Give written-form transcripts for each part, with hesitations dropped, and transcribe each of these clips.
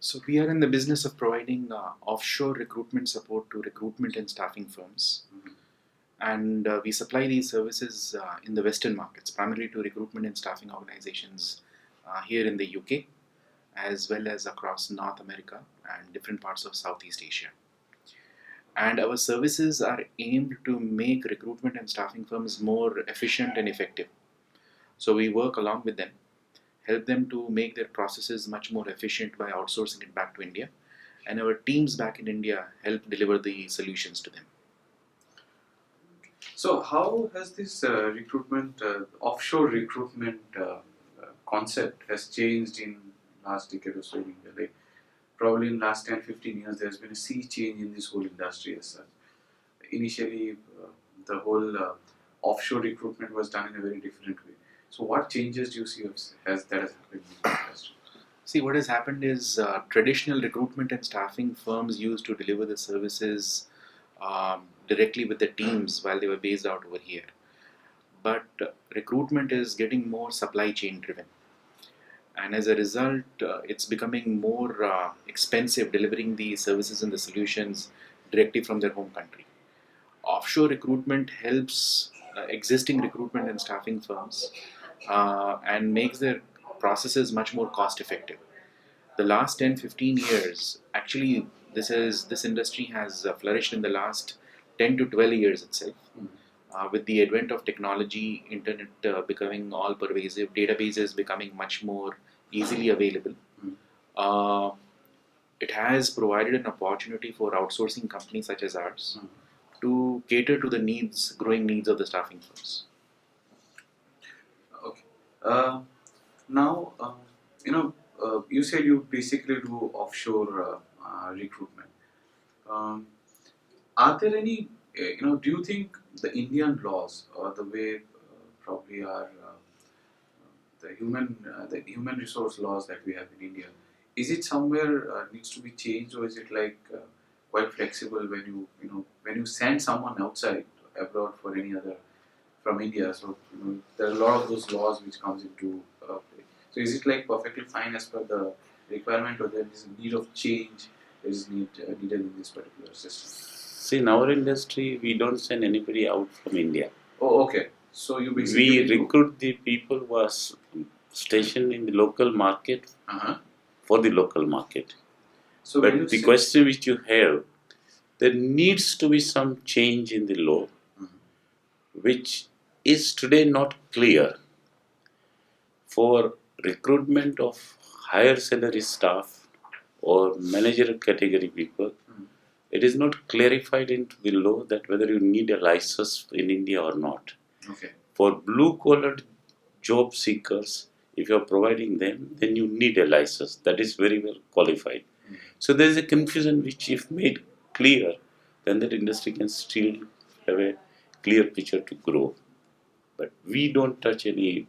So we are in the business of providing offshore recruitment support to recruitment and staffing firms. And we supply these services in the Western markets, primarily to recruitment and staffing organizations here in the UK, as well as across North America and different parts of Southeast Asia. And our services are aimed to make recruitment and staffing firms more efficient and effective. So we work along with them, help them to make their processes much more efficient by outsourcing it back to India. And our teams back in India help deliver the solutions to them. So how has this offshore recruitment concept has changed in last decade or so in India? Like probably in last 10-15 years, there's been a sea change in this whole industry as such. Initially, the whole offshore recruitment was done in a very different way. So what changes do you see has happened in the industry? See, what has happened is traditional recruitment and staffing firms used to deliver the services directly with the teams while they were based out over here. But recruitment is getting more supply chain driven. And as a result, it's becoming more expensive delivering the services and the solutions directly from their home country. Offshore recruitment helps existing recruitment and staffing firms and makes their processes much more cost effective. The last 10-15 years, actually, this industry has flourished in the last 10 to 12 years itself. With the advent of technology, internet becoming all pervasive, databases becoming much more easily available, it has provided an opportunity for outsourcing companies such as ours to cater to the growing needs of the staffing firms. Okay. Now, you said you basically do offshore recruitment. Are there any, do you think the Indian laws or the way probably are the human resource laws that we have in India, is it somewhere needs to be changed, or is it like quite flexible when you send someone outside abroad for any other from India? So there are a lot of those laws which comes into play. So is it like perfectly fine as per the requirement, or there is a need of change that is needed in this particular system? See, in our industry, we don't send anybody out from India. Oh, okay. So you basically we recruit the people who are stationed in the local market for the local market. So but the question which you have, there needs to be some change in the law, which is today not clear. For recruitment of higher salary staff or manager category people, it is not clarified into the law that whether you need a license in India or not. Okay. For blue-collar job seekers, if you are providing them, then you need a license that is very well qualified. So there is a confusion which, if made clear, then that industry can still have a clear picture to grow. But we don't touch any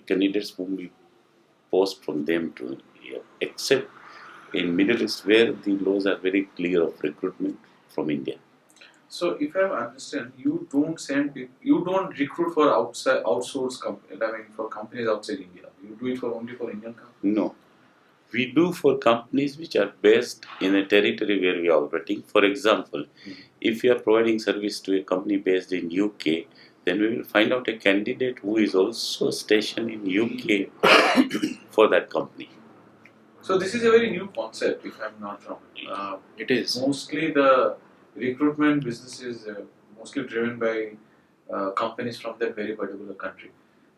candidates whom we post from them to here, except in Middle East, where the laws are very clear of recruitment from India. So, if I understand, you don't recruit for outsource companies. I mean, for companies outside India. You do it only for Indian companies. No, we do for companies which are based in a territory where we are operating. For example, if you are providing service to a company based in UK, then we will find out a candidate who is also stationed in UK for that company. So this is a very new concept, if I'm not wrong. It is. Mostly the recruitment business is mostly driven by companies from that very particular country.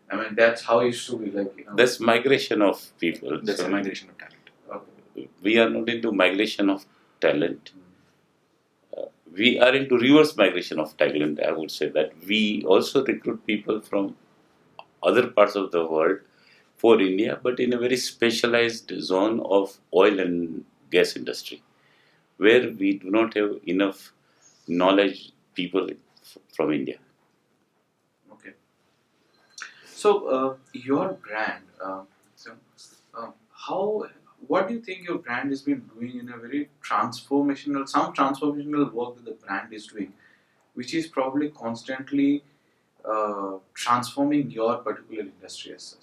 I mean, that's how it used to be like. That's migration of people. That's a migration of talent. Okay. We are not into migration of talent. We are into reverse migration of talent, I would say that. We also recruit people from other parts of the world for India, but in a very specialized zone of oil and gas industry, where we do not have enough knowledge people from India. Okay. So your brand, what do you think your brand has been doing in a very transformational work that the brand is doing, which is probably constantly transforming your particular industry as such?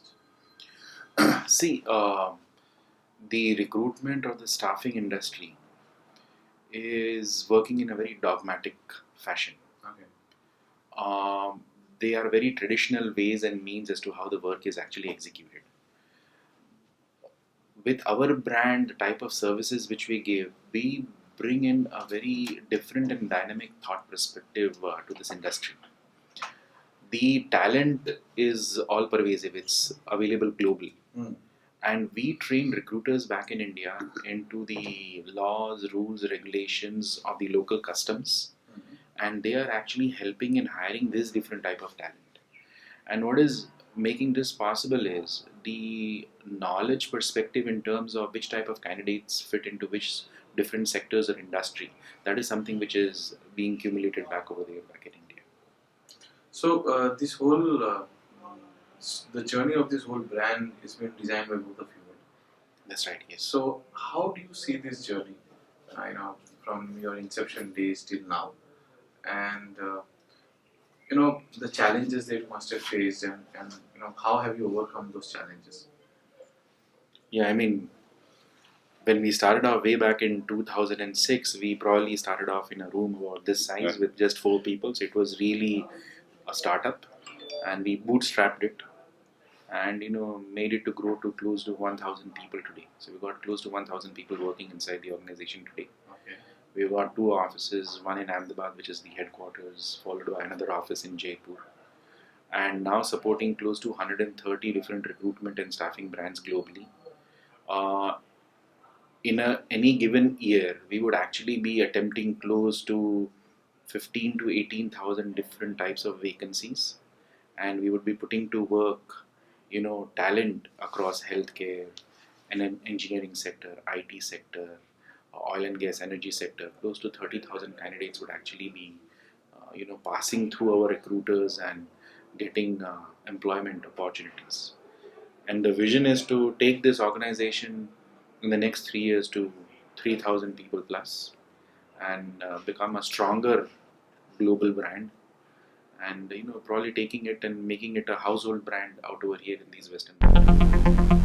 See, the recruitment or the staffing industry is working in a very dogmatic fashion. Okay. They are very traditional ways and means as to how the work is actually executed. With our brand, the type of services which we give, we bring in a very different and dynamic thought perspective to this industry. The talent is all pervasive, it's available globally. Mm. And we train recruiters back in India into the laws, rules, regulations of the local customs, and they are actually helping in hiring this different type of talent. And what is making this possible is the knowledge perspective in terms of which type of candidates fit into which different sectors or industry. That is something which is being accumulated back over there, back in India. So this whole the journey of this whole brand is been designed by both of you. That's right, yes. So how do you see this journey? From your inception days till now, and the challenges that you must have faced, and how have you overcome those challenges? Yeah, I mean, when we started off way back in 2006, we probably started off in a room about this size Yeah. with just 4 people. So it was really a startup, and we bootstrapped it, and made it to grow to close to 1,000 people today. So we got close to 1,000 people working inside the organization today. Okay. We've got 2 offices, one in Ahmedabad, which is the headquarters, followed by another office in Jaipur, and now supporting close to 130 different recruitment and staffing brands globally. Uh, in any given year, we would actually be attempting close to 15 to 18,000 different types of vacancies, and we would be putting to work, talent across healthcare and engineering sector, IT sector, oil and gas, energy sector. Close to 30,000 candidates would actually be, passing through our recruiters and getting employment opportunities. And the vision is to take this organization in the next 3 years to 3,000 people plus, and become a stronger global brand, and probably taking it and making it a household brand out over here in these Western countries.